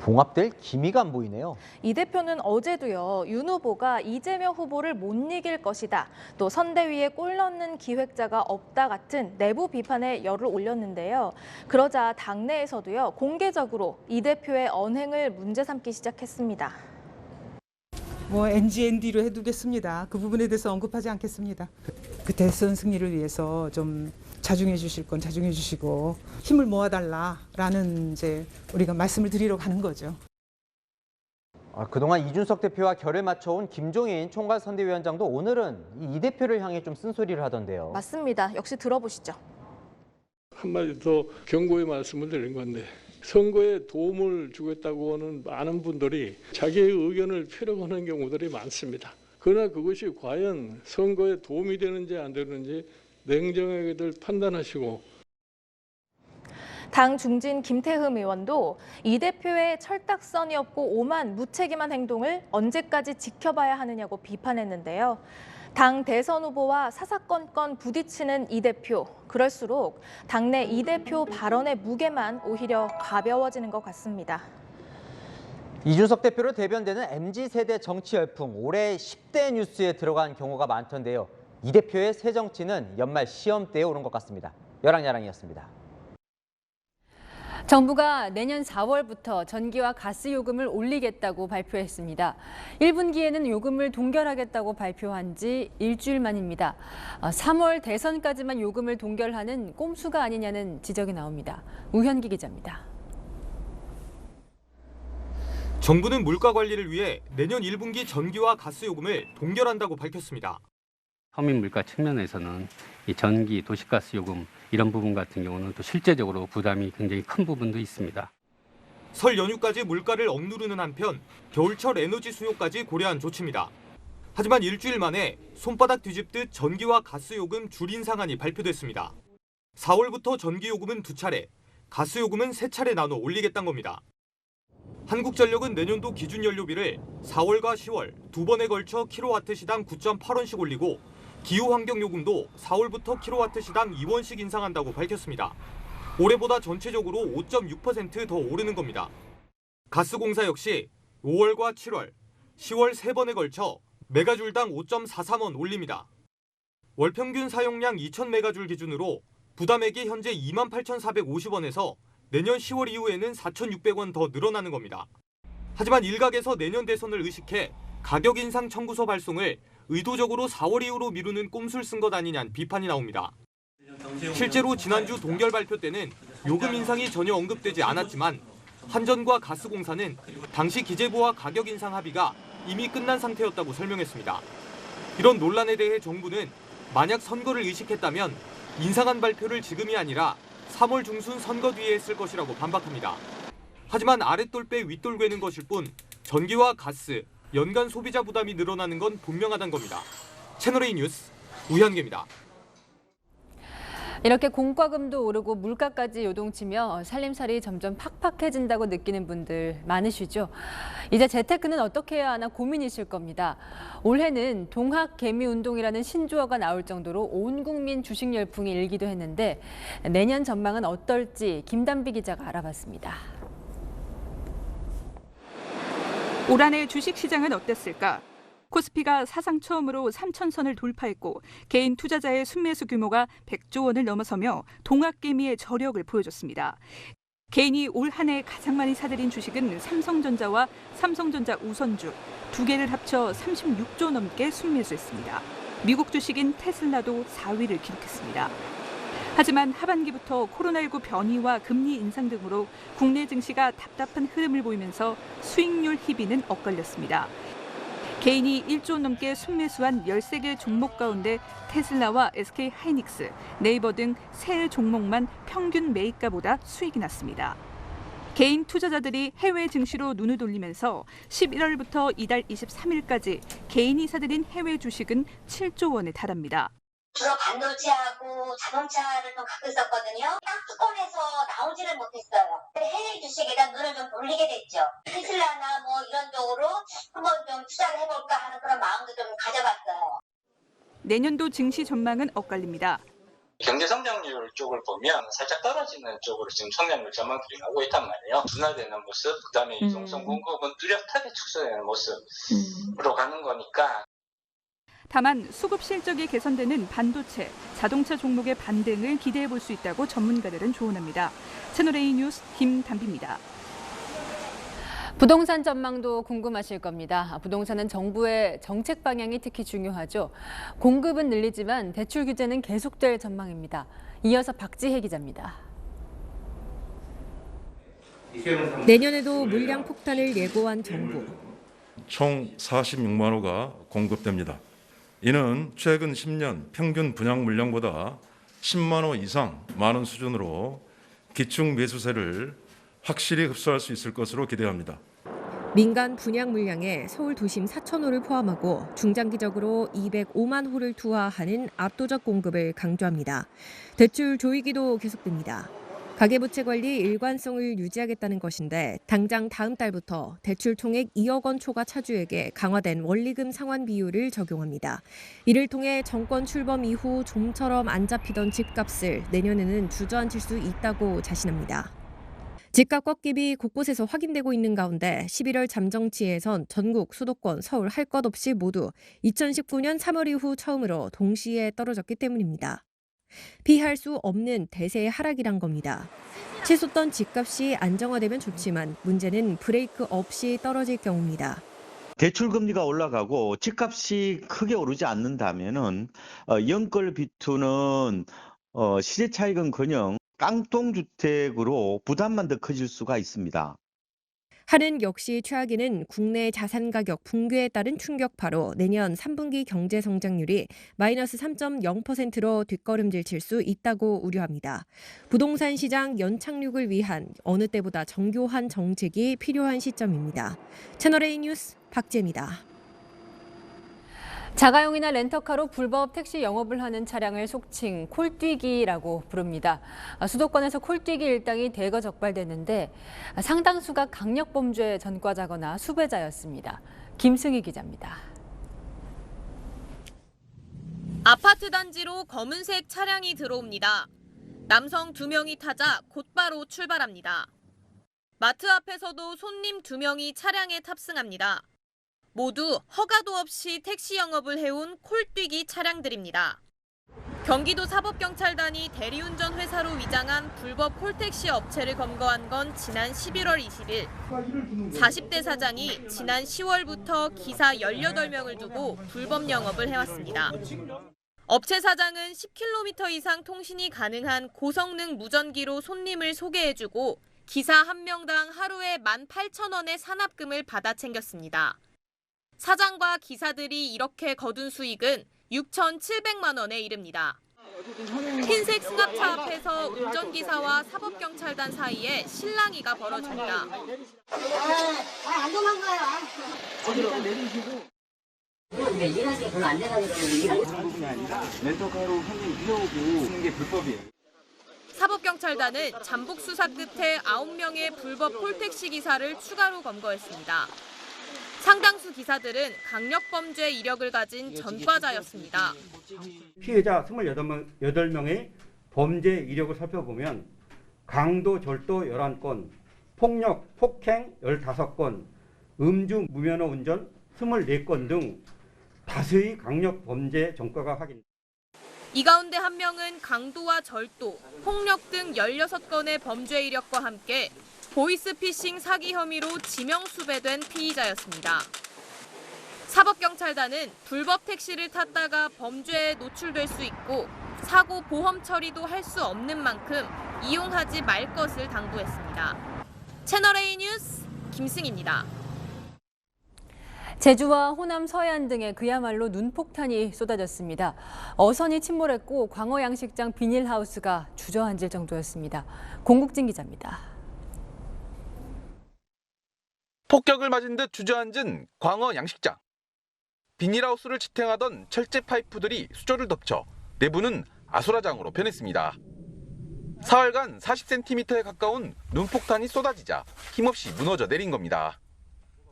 봉합될 기미가 안 보이네요. 이 대표는 어제도요, 윤 후보가 이재명 후보를 못 이길 것이다. 또 선대위에 골 넣는 기획자가 없다 같은 내부 비판에 열을 올렸는데요. 그러자 당내에서도요, 공개적으로 이 대표의 언행을 문제 삼기 시작했습니다. NGND로 해두겠습니다. 그 부분에 대해서 언급하지 않겠습니다. 그 대선 승리를 위해서 좀 자중해 주실 건 자중해 주시고 힘을 모아달라라는 이제 우리가 말씀을 드리러 가는 거죠. 그동안 이준석 대표와 결을 맞춰온 김종인 총괄선대위원장도 오늘은 이 대표를 향해 좀 쓴소리를 하던데요. 맞습니다. 역시 들어보시죠. 한마디 더 경고의 말씀을 드린 건데 선거에 도움을 주겠다고 하는 많은 분들이 자기의 의견을 표력하는 경우들이 많습니다. 그러나 그것이 과연 선거에 도움이 되는지 안 되는지 냉정하게들 판단하시고. 당 중진 김태흠 의원도 이 대표의 철딱선이 없고 오만 무책임한 행동을 언제까지 지켜봐야 하느냐고 비판했는데요. 당 대선 후보와 사사건건 부딪히는 이 대표, 그럴수록 당내 이 대표 발언의 무게만 오히려 가벼워지는 것 같습니다. 이준석 대표를 대변되는 MZ세대 정치 열풍, 올해 10대 뉴스에 들어간 경우가 많던데요. 이 대표의 새 정치는 연말 시험대에 오른 것 같습니다. 열왕야랑이었습니다. 정부가 내년 4월부터 전기와 가스 요금을 올리겠다고 발표했습니다. 1분기에는 요금을 동결하겠다고 발표한 지 일주일 만입니다. 3월 대선까지만 요금을 동결하는 꼼수가 아니냐는 지적이 나옵니다. 우현기 기자입니다. 정부는 물가 관리를 위해 내년 1분기 전기와 가스 요금을 동결한다고 밝혔습니다. 서민 물가 측면에서는 이 전기, 도시가스 요금 이런 부분 같은 경우는 또 실제적으로 부담이 굉장히 큰 부분도 있습니다. 설 연휴까지 물가를 억누르는 한편 겨울철 에너지 수요까지 고려한 조치입니다. 하지만 일주일 만에 손바닥 뒤집듯 전기와 가스 요금 줄 인상안이 발표됐습니다. 4월부터 전기 요금은 2차례, 가스 요금은 3차례 나눠 올리겠다는 겁니다. 한국전력은 내년도 기준 연료비를 4월과 10월 두 번에 걸쳐 킬로와트 시당 9.8원씩 올리고 기후환경요금도 4월부터 킬로와트 시당 2원씩 인상한다고 밝혔습니다. 올해보다 전체적으로 5.6% 더 오르는 겁니다. 가스공사 역시 5월과 7월, 10월 3번에 걸쳐 메가줄당 5.43원 올립니다. 월평균 사용량 2,000메가줄 기준으로 부담액이 현재 28,450원에서 내년 10월 이후에는 4,600원 더 늘어나는 겁니다. 하지만 일각에서 내년 대선을 의식해 가격 인상 청구서 발송을 의도적으로 4월 이후로 미루는 꼼수를 쓴 것 아니냐는 비판이 나옵니다. 실제로 지난주 동결 발표 때는 요금 인상이 전혀 언급되지 않았지만 한전과 가스공사는 당시 기재부와 가격 인상 합의가 이미 끝난 상태였다고 설명했습니다. 이런 논란에 대해 정부는 만약 선거를 의식했다면 인상안 발표를 지금이 아니라 3월 중순 선거 뒤에 했을 것이라고 반박합니다. 하지만 아랫돌 빼 윗돌 괴는 것일 뿐 전기와 가스, 연간 소비자 부담이 늘어나는 건 분명하다는 겁니다. 채널A 뉴스 우현기입니다. 이렇게 공과금도 오르고 물가까지 요동치며 살림살이 점점 팍팍해진다고 느끼는 분들 많으시죠? 이제 재테크는 어떻게 해야 하나 고민이실 겁니다. 올해는 동학개미운동이라는 신조어가 나올 정도로 온 국민 주식 열풍이 일기도 했는데 내년 전망은 어떨지 김단비 기자가 알아봤습니다. 올 한해 주식시장은 어땠을까? 코스피가 사상 처음으로 3,000선을 돌파했고 개인 투자자의 순매수 규모가 100조 원을 넘어서며 동학개미의 저력을 보여줬습니다. 개인이 올 한 해 가장 많이 사들인 주식은 삼성전자와 삼성전자 우선주 두 개를 합쳐 36조 넘게 순매수했습니다. 미국 주식인 테슬라도 4위를 기록했습니다. 하지만 하반기부터 코로나19 변이와 금리 인상 등으로 국내 증시가 답답한 흐름을 보이면서 수익률 희비는 엇갈렸습니다. 개인이 1조 넘게 순매수한 13개 종목 가운데 테슬라와 SK하이닉스, 네이버 등 3 종목만 평균 매입가보다 수익이 났습니다. 개인 투자자들이 해외 증시로 눈을 돌리면서 11월부터 이달 23일까지 개인이 사들인 해외 주식은 7조 원에 달합니다. 주로 반도체하고 자동차를 좀 갖고 있었거든요. 땅뚜껑에서 나오지를 못했어요. 해외 주식에 대한 눈을 좀 돌리게 됐죠. 테슬라나 뭐 이런 쪽으로 한번 좀 투자를 해볼까 하는 그런 마음도 좀 가져봤어요. 내년도 증시 전망은 엇갈립니다. 경제 성장률 쪽을 보면 살짝 떨어지는 쪽으로 지금 성장률 전망들이 나오고 있단 말이에요. 둔화되는 모습, 그다음에 이동성 공급은 뚜렷하게 축소되는 모습으로 가는 거니까. 다만 수급 실적이 개선되는 반도체, 자동차 종목의 반등을 기대해 볼 수 있다고 전문가들은 조언합니다. 채널A 뉴스 김담비입니다. 부동산 전망도 궁금하실 겁니다. 부동산은 정부의 정책 방향이 특히 중요하죠. 공급은 늘리지만 대출 규제는 계속될 전망입니다. 이어서 박지혜 기자입니다. 내년에도 물량 폭탄을 예고한 정부. 총 46만 호가 공급됩니다. 이는 최근 10년 평균 분양 물량보다 10만 호 이상 많은 수준으로 기축 매수세를 확실히 흡수할 수 있을 것으로 기대합니다. 민간 분양 물량에 서울 도심 4,000호를 포함하고 중장기적으로 205만 호를 투하하는 압도적 공급을 강조합니다. 대출 조이기도 계속됩니다. 가계부채 관리 일관성을 유지하겠다는 것인데 당장 다음 달부터 대출 총액 2억 원 초과 차주에게 강화된 원리금 상환 비율을 적용합니다. 이를 통해 정권 출범 이후 좀처럼 안 잡히던 집값을 내년에는 주저앉힐 수 있다고 자신합니다. 집값 꺾임이 곳곳에서 확인되고 있는 가운데 11월 잠정치에선 전국, 수도권, 서울 할 것 없이 모두 2019년 3월 이후 처음으로 동시에 떨어졌기 때문입니다. 피할 수 없는 대세의 하락이란 겁니다. 치솟던 집값이 안정화되면 좋지만 문제는 브레이크 없이 떨어질 경우입니다. 대출금리가 올라가고 집값이 크게 오르지 않는다면은 연걸 비투는 시세 차익은커녕 깡통주택으로 부담만 더 커질 수가 있습니다. 한은 역시 최악에는 국내 자산 가격 붕괴에 따른 충격파로 내년 3분기 경제 성장률이 마이너스 3.0%로 뒷걸음질 칠 수 있다고 우려합니다. 부동산 시장 연착륙을 위한 어느 때보다 정교한 정책이 필요한 시점입니다. 채널A 뉴스 박지혜입니다. 자가용이나 렌터카로 불법 택시 영업을 하는 차량을 속칭 콜뛰기라고 부릅니다. 수도권에서 콜뛰기 일당이 대거 적발됐는데 상당수가 강력범죄에 전과자거나 수배자였습니다. 김승희 기자입니다. 아파트 단지로 검은색 차량이 들어옵니다. 남성 2명이 타자 곧바로 출발합니다. 마트 앞에서도 손님 2명이 차량에 탑승합니다. 모두 허가도 없이 택시 영업을 해온 콜뛰기 차량들입니다. 경기도 사법경찰단이 대리운전 회사로 위장한 불법 콜택시 업체를 검거한 건 지난 11월 20일. 40대 사장이 지난 10월부터 기사 18명을 두고 불법 영업을 해왔습니다. 업체 사장은 10km 이상 통신이 가능한 고성능 무전기로 손님을 소개해주고 기사 1명당 하루에 18,000원의 산납금을 받아 챙겼습니다. 사장과 기사들이 이렇게 거둔 수익은 6,700만 원에 이릅니다. 흰색 승합차 앞에서 운전기사와 사법경찰단 사이에 실랑이가 벌어집니다. 안 도망가요. 일단 내리시고. 근데 일하시기 별로 안 돼가지고 그런 부분이 아니라 렌터카로 손님 이어오고 쓰는 게 불법이에요. 사법경찰단은 잠복 수사 끝에 9명의 불법 콜택시 기사를 추가로 검거했습니다. 상당수 기사들은 강력범죄 이력을 가진 전과자였습니다. 피해자 28명의 범죄 이력을 살펴보면 강도 절도 11건, 폭력, 폭행 15건, 음주 무면허 운전 24건 등 다수의 강력 범죄 전과가 확인. 이 가운데 한 명은 강도와 절도, 폭력 등 16건의 범죄 이력과 함께 보이스피싱 사기 혐의로 지명 수배된 피의자였습니다. 사법경찰단은 불법 택시를 탔다가 범죄에 노출될 수 있고 사고 보험 처리도 할 수 없는 만큼 이용하지 말 것을 당부했습니다. 채널A 뉴스 김승희입니다. 제주와 호남 서해안 등에 그야말로 눈폭탄이 쏟아졌습니다. 어선이 침몰했고 광어 양식장 비닐하우스가 주저앉을 정도였습니다. 공국진 기자입니다. 폭격을 맞은 듯 주저앉은 광어 양식장. 비닐하우스를 지탱하던 철제 파이프들이 수조를 덮쳐 내부는 아수라장으로 변했습니다. 사흘간 40cm에 가까운 눈폭탄이 쏟아지자 힘없이 무너져 내린 겁니다.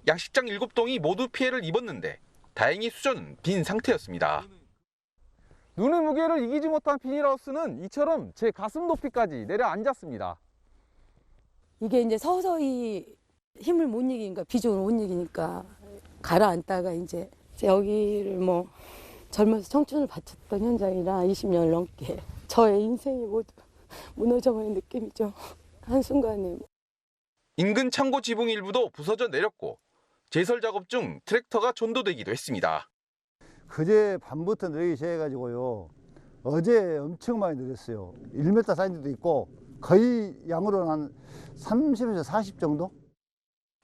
양식장 7동이 모두 피해를 입었는데 다행히 수조는 빈 상태였습니다. 눈의 무게를 이기지 못한 비닐하우스는 이처럼 제 가슴 높이까지 내려앉았습니다. 이게 이제 서서히 힘을 못 이기니까, 비중을 못 이기니까 가라앉다가 이제 여기를 뭐 젊어서 청춘을 바쳤던 현장이라 20년 넘게 저의 인생이 모두 무너져버린 느낌이죠. 한순간에. 인근 창고 지붕 일부도 부서져 내렸고 제설 작업 중 트랙터가 전도되기도 했습니다. 그제 밤부터 내리기 시작해가지고요. 어제 엄청 많이 내렸어요. 1m 쌓인 데도 있고 거의 양으로는 한 30에서 40 정도?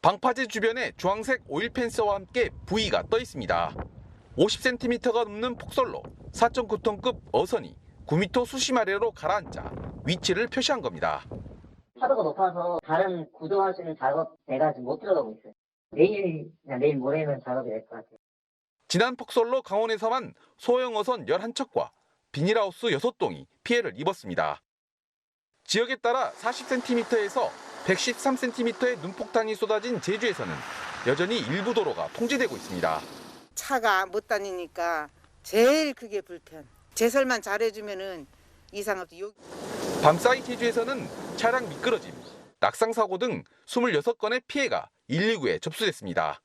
방파제 주변에 주황색 오일 펜스와 함께 부위가 떠 있습니다. 50cm가 넘는 폭설로 4.9톤급 어선이 9m 수심 아래로 가라앉아 위치를 표시한 겁니다. 파도가 높아서 다른 구조할 수 있는 작업 내가 지금 못 들어가고 있어요. 내일 모레면 작업이 될 것 같아요. 지난 폭설로 강원에서만 소형 어선 11척과 비닐하우스 6동이 피해를 입었습니다. 지역에 따라 40cm에서 113cm의 눈폭탄이 쏟아진 제주에서는 여전히 일부 도로가 통제되고 있습니다. 차가 못 다니니까 제일 크게 불편. 제설만 잘해주면은 이상 없이. 밤사이 제주에서는 차량 미끄러짐, 낙상 사고 등 26건의 피해가 119에 접수됐습니다.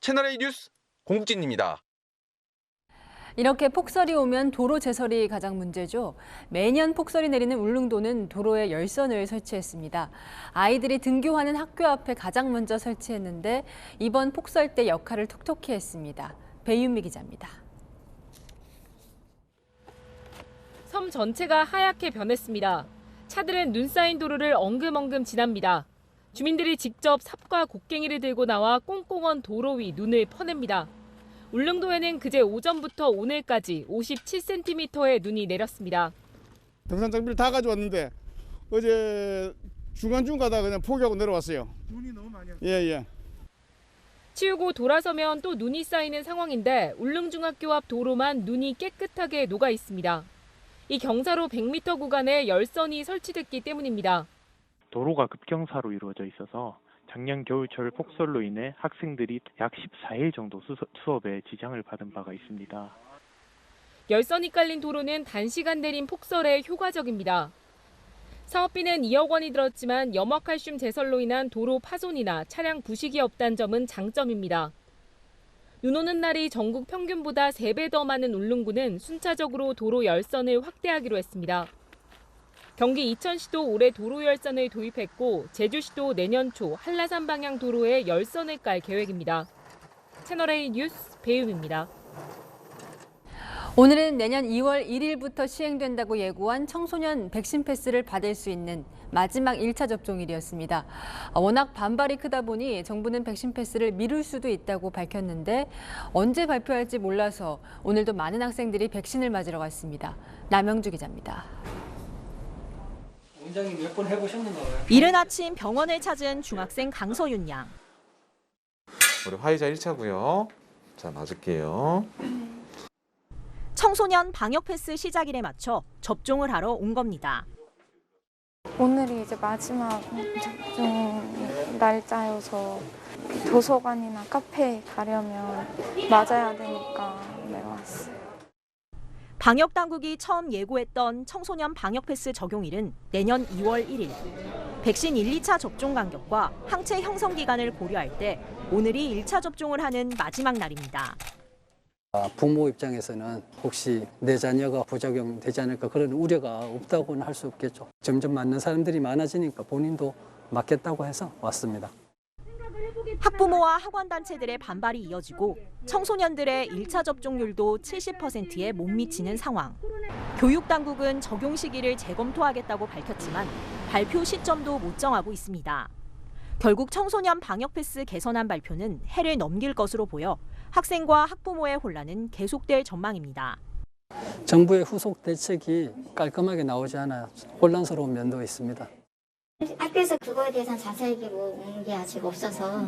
채널A 뉴스 공국진입니다. 이렇게 폭설이 오면 도로 제설이 가장 문제죠. 매년 폭설이 내리는 울릉도는 도로에 열선을 설치했습니다. 아이들이 등교하는 학교 앞에 가장 먼저 설치했는데 이번 폭설 때 역할을 톡톡히 했습니다. 배윤미 기자입니다. 섬 전체가 하얗게 변했습니다. 차들은 눈 쌓인 도로를 엉금엉금 지납니다. 주민들이 직접 삽과 곡괭이를 들고 나와 꽁꽁언 도로 위 눈을 퍼냅니다. 울릉도에는 그제 오전부터 오늘까지 57cm의 눈이 내렸습니다. 등산 장비를 다 가져왔는데 어제 중간중간 가다가 그냥 포기하고 내려왔어요. 눈이 너무 많이 왔어요. 예. 치우고 돌아서면 또 눈이 쌓이는 상황인데 울릉중학교 앞 도로만 눈이 깨끗하게 녹아 있습니다. 이 경사로 100m 구간에 열선이 설치됐기 때문입니다. 도로가 급경사로 이루어져 있어서 작년 겨울철 폭설로 인해 학생들이 약 14일 정도 수업에 지장을 받은 바가 있습니다. 열선이 깔린 도로는 단시간 내린 폭설에 효과적입니다. 사업비는 2억 원이 들었지만 염화칼슘 제설로 인한 도로 파손이나 차량 부식이 없다는 점은 장점입니다. 눈 오는 날이 전국 평균보다 3배 더 많은 울릉구는 순차적으로 도로 열선을 확대하기로 했습니다. 경기 이천시도 올해 도로 열선을 도입했고 제주시도 내년 초 한라산 방향 도로에 열선을 깔 계획입니다. 채널A 뉴스 배윤입니다. 오늘은 내년 2월 1일부터 시행된다고 예고한 청소년 백신 패스를 받을 수 있는 마지막 1차 접종일이었습니다. 워낙 반발이 크다 보니 정부는 백신 패스를 미룰 수도 있다고 밝혔는데 언제 발표할지 몰라서 오늘도 많은 학생들이 백신을 맞으러 갔습니다. 남영주 기자입니다. 원장님 몇 번 해보셨는가 봐요? 이른 아침 병원을 찾은 중학생 강서윤 양. 우리 화이자 1차고요. 자, 맞을게요. 청소년 방역 패스 시작일에 맞춰 접종을 하러 온 겁니다. 오늘이 이제 마지막 접종 날짜여서 도서관이나 카페에 가려면 맞아야 되니까 내려왔어요. 방역 당국이 처음 예고했던 청소년 방역 패스 적용일은 내년 2월 1일. 백신 1, 2차 접종 간격과 항체 형성 기간을 고려할 때 오늘이 1차 접종을 하는 마지막 날입니다. 부모 입장에서는 혹시 내 자녀가 부작용되지 않을까 그런 우려가 없다고는 할 수 없겠죠. 점점 맞는 사람들이 많아지니까 본인도 맞겠다고 해서 왔습니다. 학부모와 학원단체들의 반발이 이어지고 청소년들의 1차 접종률도 70%에 못 미치는 상황. 교육당국은 적용 시기를 재검토하겠다고 밝혔지만 발표 시점도 못 정하고 있습니다. 결국 청소년 방역 패스 개선안 발표는 해를 넘길 것으로 보여 학생과 학부모의 혼란은 계속될 전망입니다. 정부의 후속 대책이 깔끔하게 나오지 않아 혼란스러운 면도 있습니다. 학교에서 그거에 대해서는 자세하게 모은 게 아직 없어서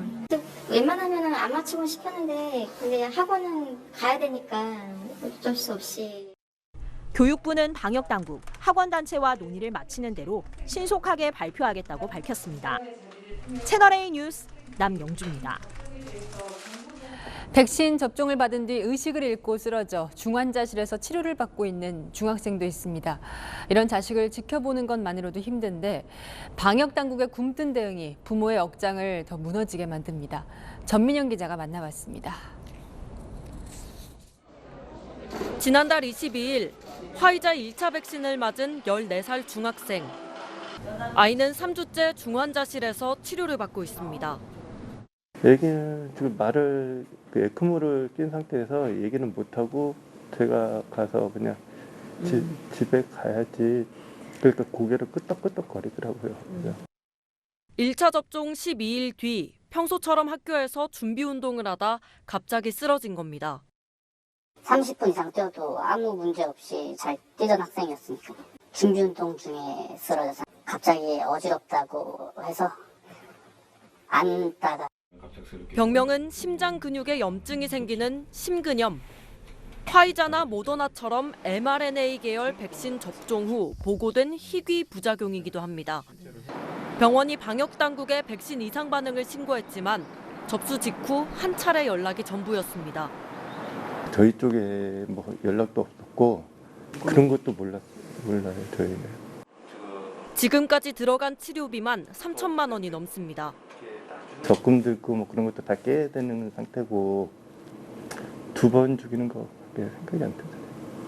웬만하면 안 맞추고 싶었는데 근데 학원은 가야 되니까 어쩔 수 없이. 교육부는 방역당국, 학원단체와 논의를 마치는 대로 신속하게 발표하겠다고 밝혔습니다. 채널A 뉴스 남영주입니다. 백신 접종을 받은 뒤 의식을 잃고 쓰러져 중환자실에서 치료를 받고 있는 중학생도 있습니다. 이런 자식을 지켜보는 것만으로도 힘든데 방역 당국의 굼뜬 대응이 부모의 억장을 더 무너지게 만듭니다. 전민영 기자가 만나봤습니다. 지난달 22일 화이자 1차 백신을 맞은 14살 중학생. 아이는 3주째 중환자실에서 치료를 받고 있습니다. 얘기는 지금 말을 에크모를 낀 상태에서 얘기는 못하고 제가 가서 그냥 집에 가야지. 그러니까 고개를 끄덕끄덕 거리더라고요. 1차 접종 12일 뒤 평소처럼 학교에서 준비 운동을 하다 갑자기 쓰러진 겁니다. 30분 이상 뛰어도 아무 문제 없이 잘 뛰던 학생이었으니까 준비 운동 중에 쓰러져서 갑자기 어지럽다고 해서 앉다가 병명은 심장 근육에 염증이 생기는 심근염. 화이자나 모더나처럼 mRNA 계열 백신 접종 후 보고된 희귀 부작용이기도 합니다. 병원이 방역 당국에 백신 이상 반응을 신고했지만 접수 직후 한 차례 연락이 전부였습니다. 저희 쪽에 뭐 연락도 없었고 그런 것도 몰라요 저희는. 지금까지 들어간 치료비만 3천만 원이 넘습니다. 적금 들고 뭐 그런 것도 다 깨야 되는 상태고 2번 죽이는 거밖에 생각이 안 들어요.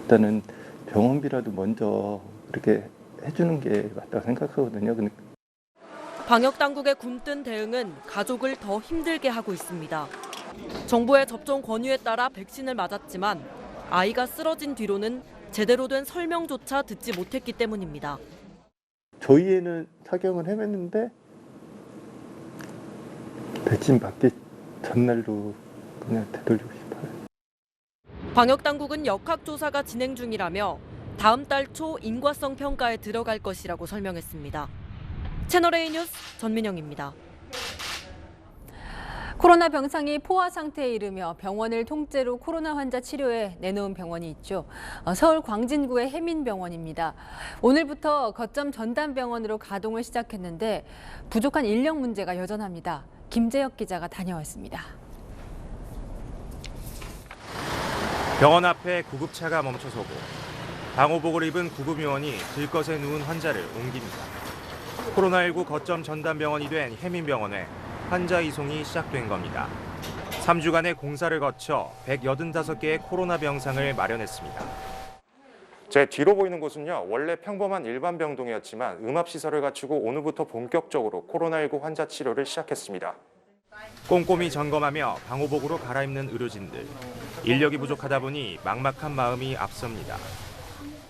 일단은 병원비라도 먼저 그렇게 해주는 게 맞다고 생각하거든요. 방역 당국의 굼뜬 대응은 가족을 더 힘들게 하고 있습니다. 정부의 접종 권유에 따라 백신을 맞았지만 아이가 쓰러진 뒤로는 제대로 된 설명조차 듣지 못했기 때문입니다. 저희 애는 착용을 해냈는데 백신 맞기 전날로 그냥 되돌리고 싶어요. 방역 당국은 역학조사가 진행 중이라며 다음 달 초 인과성 평가에 들어갈 것이라고 설명했습니다. 채널A 뉴스 전민영입니다. 코로나 병상이 포화 상태에 이르며 병원을 통째로 코로나 환자 치료에 내놓은 병원이 있죠. 서울 광진구의 혜민병원입니다. 오늘부터 거점 전담병원으로 가동을 시작했는데 부족한 인력 문제가 여전합니다. 김재혁 기자가 다녀왔습니다. 병원 앞에 구급차가 멈춰서고 방호복을 입은 구급요원이 들것에 누운 환자를 옮깁니다. 코로나19 거점 전담병원이 된 혜민병원에 환자 이송이 시작된 겁니다. 3주간의 공사를 거쳐 185개의 코로나 병상을 마련했습니다. 제 뒤로 보이는 곳은요, 원래 평범한 일반 병동이었지만 음압시설을 갖추고 오늘부터 본격적으로 코로나19 환자 치료를 시작했습니다. 꼼꼼히 점검하며 방호복으로 갈아입는 의료진들. 인력이 부족하다 보니 막막한 마음이 앞섭니다.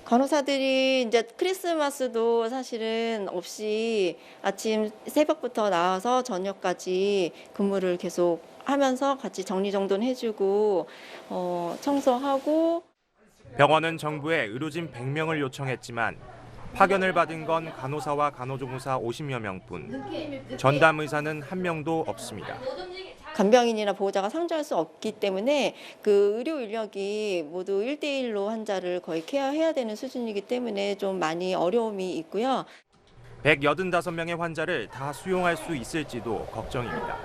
간호사들이 이제 크리스마스도 사실은 없이 아침 새벽부터 나와서 저녁까지 근무를 계속 하면서 같이 정리정돈 해주고 청소하고. 병원은 정부에 의료진 100명을 요청했지만 파견을 받은 건 간호사와 간호조무사 50여 명뿐. 전담 의사는 한 명도 없습니다. 간병인이나 보호자가 상주할 수 없기 때문에 그 의료 인력이 모두 1대1로 환자를 거의 케어해야 되는 수준이기 때문에 좀 많이 어려움이 있고요. 185명의 환자를 다 수용할 수 있을지도 걱정입니다.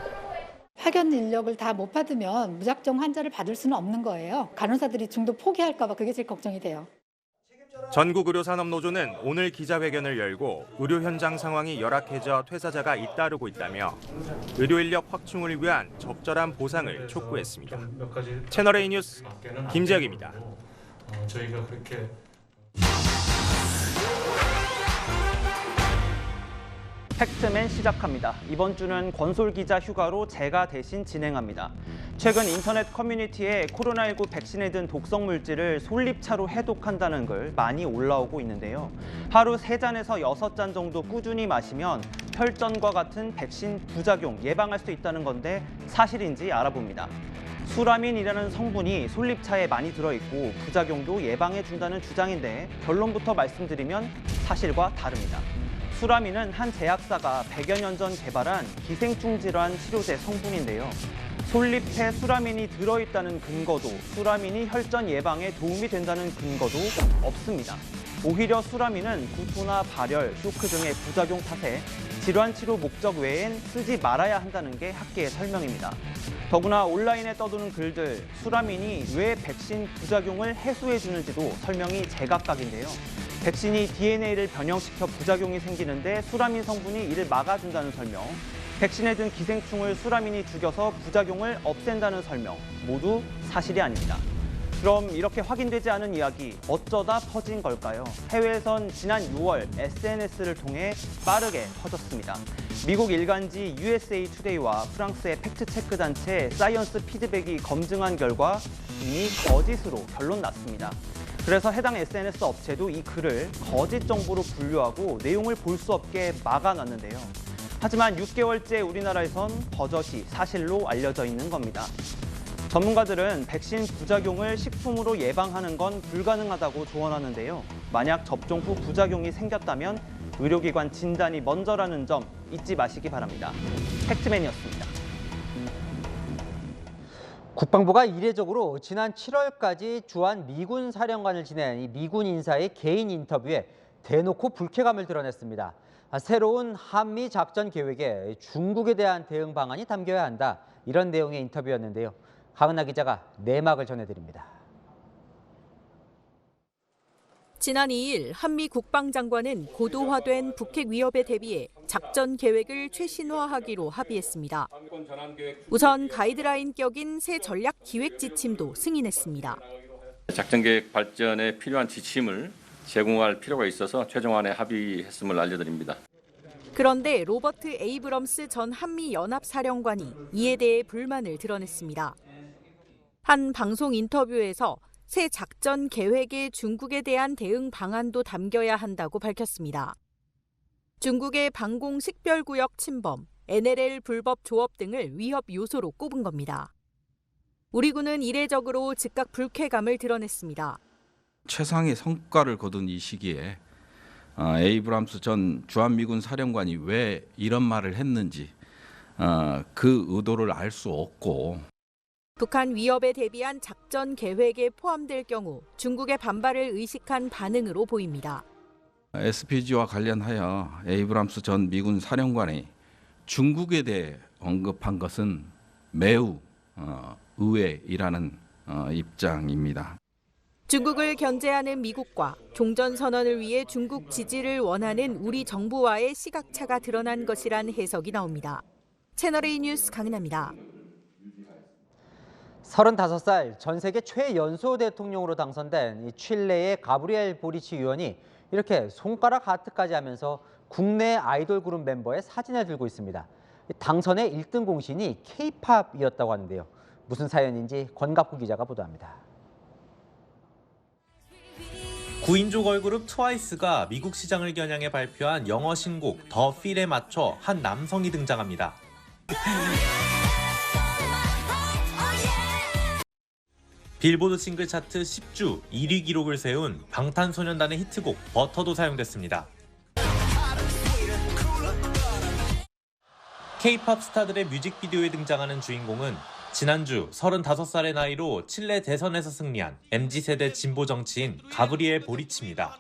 파견 인력을 다 못 받으면 무작정 환자를 받을 수는 없는 거예요. 간호사들이 중도 포기할까 봐 그게 제일 걱정이 돼요. 전국의료산업노조는 오늘 기자회견을 열고 의료 현장 상황이 열악해져 퇴사자가 잇따르고 있다며 의료 인력 확충을 위한 적절한 보상을 촉구했습니다. 채널A 뉴스 김재혁입니다. 저희가 그렇게 팩트맨 시작합니다. 이번 주는 권솔 기자 휴가로 제가 대신 진행합니다. 최근 인터넷 커뮤니티에 코로나19 백신에 든 독성 물질을 솔잎차로 해독한다는 글 많이 올라오고 있는데요. 하루 3잔에서 6잔 정도 꾸준히 마시면 혈전과 같은 백신 부작용 예방할 수 있다는 건데 사실인지 알아봅니다. 수라민이라는 성분이 솔잎차에 많이 들어있고 부작용도 예방해준다는 주장인데 결론부터 말씀드리면 사실과 다릅니다. 수라민은 한 제약사가 100여 년 전 개발한 기생충 질환 치료제 성분인데요. 솔잎에 수라민이 들어있다는 근거도 수라민이 혈전 예방에 도움이 된다는 근거도 없습니다. 오히려 수라민은 구토나 발열, 쇼크 등의 부작용 탓에 질환 치료 목적 외엔 쓰지 말아야 한다는 게 학계의 설명입니다. 더구나 온라인에 떠도는 글들, 수라민이 왜 백신 부작용을 해소해주는지도 설명이 제각각인데요. 백신이 DNA를 변형시켜 부작용이 생기는데 수라민 성분이 이를 막아준다는 설명, 백신에 든 기생충을 수라민이 죽여서 부작용을 없앤다는 설명, 모두 사실이 아닙니다. 그럼 이렇게 확인되지 않은 이야기 어쩌다 퍼진 걸까요? 해외에선 지난 6월 SNS를 통해 빠르게 퍼졌습니다. 미국 일간지 USA 투데이와 프랑스의 팩트체크 단체 사이언스 피드백이 검증한 결과 이미 거짓으로 결론 났습니다. 그래서 해당 SNS 업체도 이 글을 거짓 정보로 분류하고 내용을 볼 수 없게 막아놨는데요. 하지만 6개월째 우리나라에선 버젓이 사실로 알려져 있는 겁니다. 전문가들은 백신 부작용을 식품으로 예방하는 건 불가능하다고 조언하는데요. 만약 접종 후 부작용이 생겼다면 의료기관 진단이 먼저라는 점 잊지 마시기 바랍니다. 팩트맨이었습니다. 국방부가 이례적으로 지난 7월까지 주한 미군 사령관을 지낸 이 미군 인사의 개인 인터뷰에 대놓고 불쾌감을 드러냈습니다. 새로운 한미 작전 계획에 중국에 대한 대응 방안이 담겨야 한다. 이런 내용의 인터뷰였는데요. 강은하 기자가 내막을 전해드립니다. 지난 2일 한미 국방장관은 고도화된 북핵 위협에 대비해 작전 계획을 최신화하기로 합의했습니다. 우선 가이드라인 격인 새 전략 기획 지침도 승인했습니다. 작전 계획 발전에 필요한 지침을 제공할 필요가 있어서 최종안에 합의했음을 알려드립니다. 그런데 로버트 에이브럼스 전 한미 연합사령관이 이에 대해 불만을 드러냈습니다. 한 방송 인터뷰에서 새 작전 계획에 중국에 대한 대응 방안도 담겨야 한다고 밝혔습니다. 중국의 방공 식별구역 침범, NLL 불법 조업 등을 위협 요소로 꼽은 겁니다. 우리 군은 이례적으로 즉각 불쾌감을 드러냈습니다. 최상의 성과를 거둔 이 시기에 에이브람스 전 주한미군 사령관이 왜 이런 말을 했는지 그 의도를 알 수 없고, 북한 위협에 대비한 작전 계획에 포함될 경우 중국의 반발을 의식한 반응으로 보입니다. SPG와 관련하여 에이브람스 전 미군 사령관이 중국에 대해 언급한 것은 매우 의외이라는 입장입니다. 중국을 견제하는 미국과 종전선언을 위해 중국 지지를 원하는 우리 정부와의 시각차가 드러난 것이란 해석이 나옵니다. 채널A 뉴스 강은하입니다. 35살 전 세계 최연소 대통령으로 당선된 이 칠레의 가브리엘 보리치 의원이 이렇게 손가락 하트까지 하면서 국내 아이돌 그룹 멤버의 사진을 들고 있습니다. 당선의 1등 공신이 K-팝이었다고 하는데요. 무슨 사연인지 권갑구 기자가 보도합니다. 9인조 걸그룹 트와이스가 미국 시장을 겨냥해 발표한 영어 신곡 더 필에 맞춰 한 남성이 등장합니다. 빌보드 싱글 차트 10주 1위 기록을 세운 방탄소년단의 히트곡 버터도 사용됐습니다. K-팝 스타들의 뮤직비디오에 등장하는 주인공은 지난주 35살의 나이로 칠레 대선에서 승리한 MZ세대 진보 정치인 가브리엘 보리치입니다.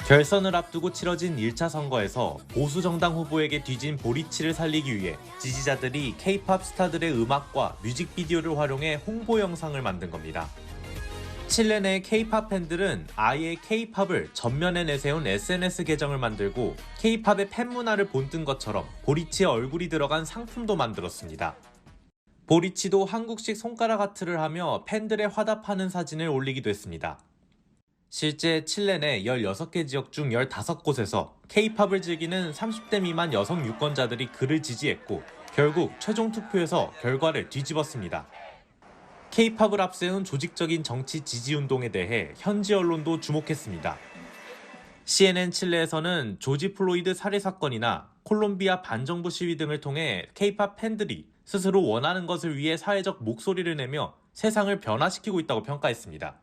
결선을 앞두고 치러진 1차 선거에서 보수 정당 후보에게 뒤진 보리치를 살리기 위해 지지자들이 K-팝 스타들의 음악과 뮤직비디오를 활용해 홍보 영상을 만든 겁니다. 칠레 내 K-팝 팬들은 아예 K-팝을 전면에 내세운 SNS 계정을 만들고 K-팝의 팬 문화를 본뜬 것처럼 보리치의 얼굴이 들어간 상품도 만들었습니다. 보리치도 한국식 손가락 아트를 하며 팬들의 화답하는 사진을 올리기도 했습니다. 실제 칠레 내 16개 지역 중 15곳에서 K-팝을 즐기는 30대 미만 여성 유권자들이 그를 지지했고 결국 최종 투표에서 결과를 뒤집었습니다. K-팝을 앞세운 조직적인 정치 지지운동에 대해 현지 언론도 주목했습니다. CNN 칠레에서는 조지 플로이드 살해 사건이나 콜롬비아 반정부 시위 등을 통해 K-팝 팬들이 스스로 원하는 것을 위해 사회적 목소리를 내며 세상을 변화시키고 있다고 평가했습니다.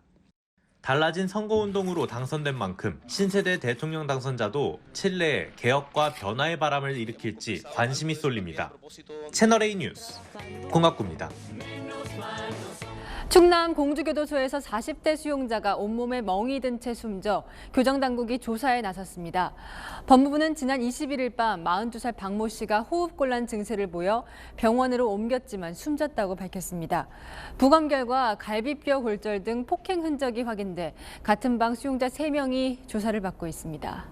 달라진 선거운동으로 당선된 만큼 신세대 대통령 당선자도 칠레에 개혁과 변화의 바람을 일으킬지 관심이 쏠립니다. 채널A 뉴스 공학구입니다. 충남 공주교도소에서 40대 수용자가 온몸에 멍이 든 채 숨져 교정당국이 조사에 나섰습니다. 법무부는 지난 21일 밤 42살 박모 씨가 호흡곤란 증세를 보여 병원으로 옮겼지만 숨졌다고 밝혔습니다. 부검 결과 갈비뼈 골절 등 폭행 흔적이 확인돼 같은 방 수용자 3명이 조사를 받고 있습니다.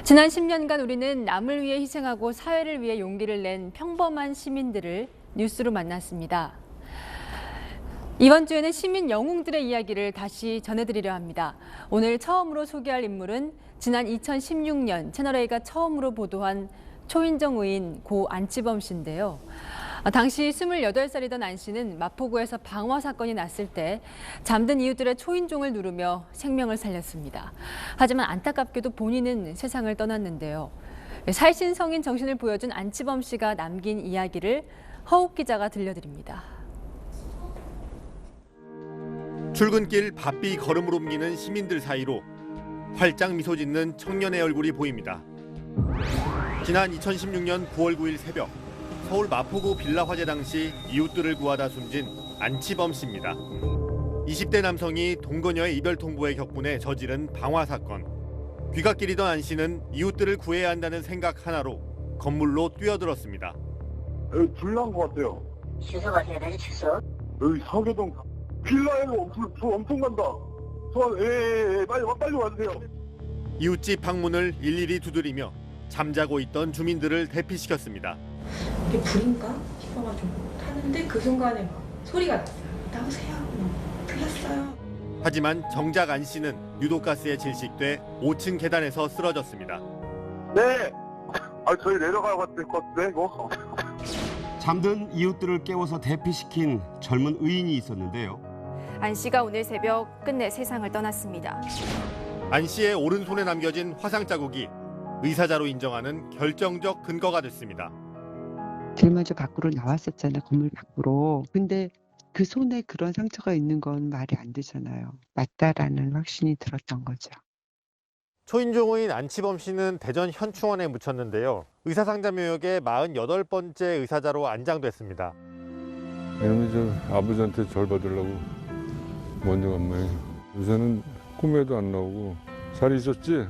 지난 10년간 우리는 남을 위해 희생하고 사회를 위해 용기를 낸 평범한 시민들을 뉴스로 만났습니다. 이번 주에는 시민 영웅들의 이야기를 다시 전해드리려 합니다. 오늘 처음으로 소개할 인물은 지난 2016년 채널A가 처음으로 보도한 초인종 의인 고 안치범 씨인데요. 당시 28살이던 안 씨는 마포구에서 방화 사건이 났을 때 잠든 이웃들의 초인종을 누르며 생명을 살렸습니다. 하지만 안타깝게도 본인은 세상을 떠났는데요. 살신성인 정신을 보여준 안치범 씨가 남긴 이야기를 허욱 기자가 들려드립니다. 출근길 바삐 걸음을 옮기는 시민들 사이로 활짝 미소 짓는 청년의 얼굴이 보입니다. 지난 2016년 9월 9일 새벽 서울 마포구 빌라 화재 당시 이웃들을 구하다 숨진 안치범 씨입니다. 20대 남성이 동거녀의 이별 통보에 격분해 저지른 방화 사건. 귀갓길이던 안 씨는 이웃들을 구해야 한다는 생각 하나로 건물로 뛰어들었습니다. 여기 불난 것 같아요. 주소 같아요, 다시 주소. 여기 서계동 빌라에는 불 엄청 간다. 빨리 와주세요. 이웃집 방문을 일일이 두드리며 잠자고 있던 주민들을 대피시켰습니다. 이게 불인가 싶어가지고 타는데 그 순간에 막 소리가 났어요. 나오세요. 불났어요. 하지만 정작 안 씨는 유독가스에 질식돼 5층 계단에서 쓰러졌습니다. 네. 저희 내려가야 될 것 같은데 이거. 잠든 이웃들을 깨워서 대피시킨 젊은 의인이 있었는데요. 안 씨가 오늘 새벽 끝내 세상을 떠났습니다. 안 씨의 오른손에 남겨진 화상 자국이 의사자로 인정하는 결정적 근거가 됐습니다. 제일 먼저 밖으로 나왔었잖아요. 건물 밖으로. 근데 그 손에 그런 상처가 있는 건 말이 안 되잖아요. 맞다라는 확신이 들었던 거죠. 초인종의인 안치범 씨는 대전 현충원에 묻혔는데요. 의사상자묘역의 48번째 의사자로 안장됐습니다. 왜냐면 저 아버지한테 절 받으려고 먼저 간 모양이에요. 요새는 꿈에도 안 나오고 잘 있었지?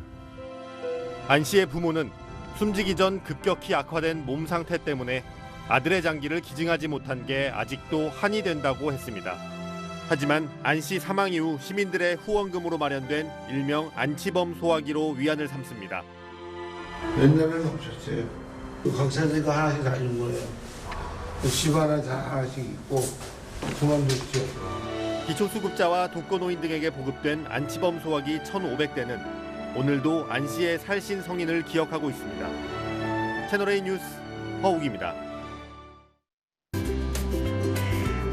안 씨의 부모는 숨지기 전 급격히 악화된 몸 상태 때문에 아들의 장기를 기증하지 못한 게 아직도 한이 된다고 했습니다. 하지만 안 씨 사망 이후 시민들의 후원금으로 마련된 일명 안치범 소화기로 위안을 삼습니다. 몇 년을 없었어요. 각자들가 하나씩 다 있는 거예요. 집 하나 다 하나씩 있고 그만뒀죠. 기초수급자와 독거노인 등에게 보급된 안치범 소화기 1,500대는 오늘도 안 씨의 살신 성인을 기억하고 있습니다. 채널A 뉴스 허욱입니다.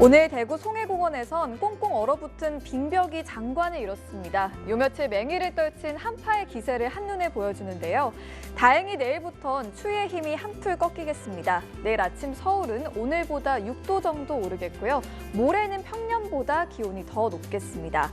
오늘 대구 송해공원에선 꽁꽁 얼어붙은 빙벽이 장관을 이뤘습니다. 요 며칠 맹위를 떨친 한파의 기세를 한눈에 보여주는데요. 다행히 내일부턴 추위의 힘이 한풀 꺾이겠습니다. 내일 아침 서울은 오늘보다 6도 정도 오르겠고요. 모레는 평년보다 기온이 더 높겠습니다.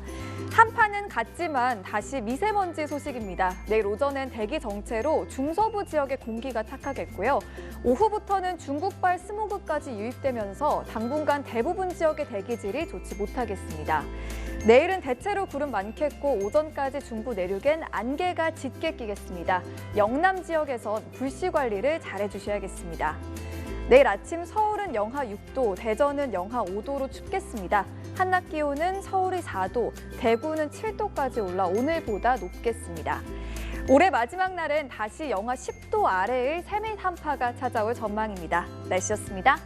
한파는 갔지만 다시 미세먼지 소식입니다. 내일 오전엔 대기 정체로 중서부 지역의 공기가 탁하겠고요. 오후부터는 중국발 스모그까지 유입되면서 당분간 대부분 지역의 대기질이 좋지 못하겠습니다. 내일은 대체로 구름 많겠고 오전까지 중부 내륙엔 안개가 짙게 끼겠습니다. 영남 지역에선 불씨 관리를 잘해주셔야겠습니다. 내일 아침 서울은 영하 6도, 대전은 영하 5도로 춥겠습니다. 한낮 기온은 서울이 4도, 대구는 7도까지 올라 오늘보다 높겠습니다. 올해 마지막 날엔 다시 영하 10도 아래의 세밀 한파가 찾아올 전망입니다. 날씨였습니다.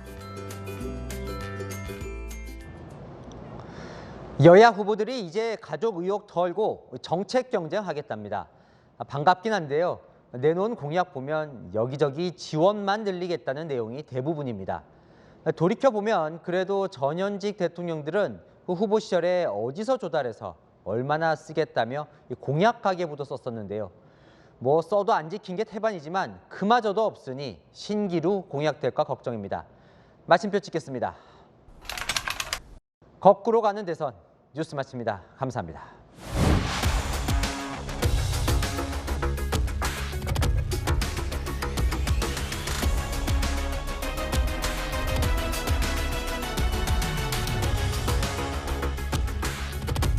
여야 후보들이 이제 가족 의혹 털고 정책 경쟁하겠답니다. 반갑긴 한데요. 내놓은 공약 보면 여기저기 지원만 늘리겠다는 내용이 대부분입니다. 돌이켜보면 그래도 전현직 대통령들은 그 후보 시절에 어디서 조달해서 얼마나 쓰겠다며 공약 가계부도 썼었는데요. 뭐 써도 안 지킨 게 태반이지만 그마저도 없으니 신기루 공약될까 걱정입니다. 마침표 찍겠습니다. 거꾸로 가는 대선 뉴스 마칩니다. 감사합니다.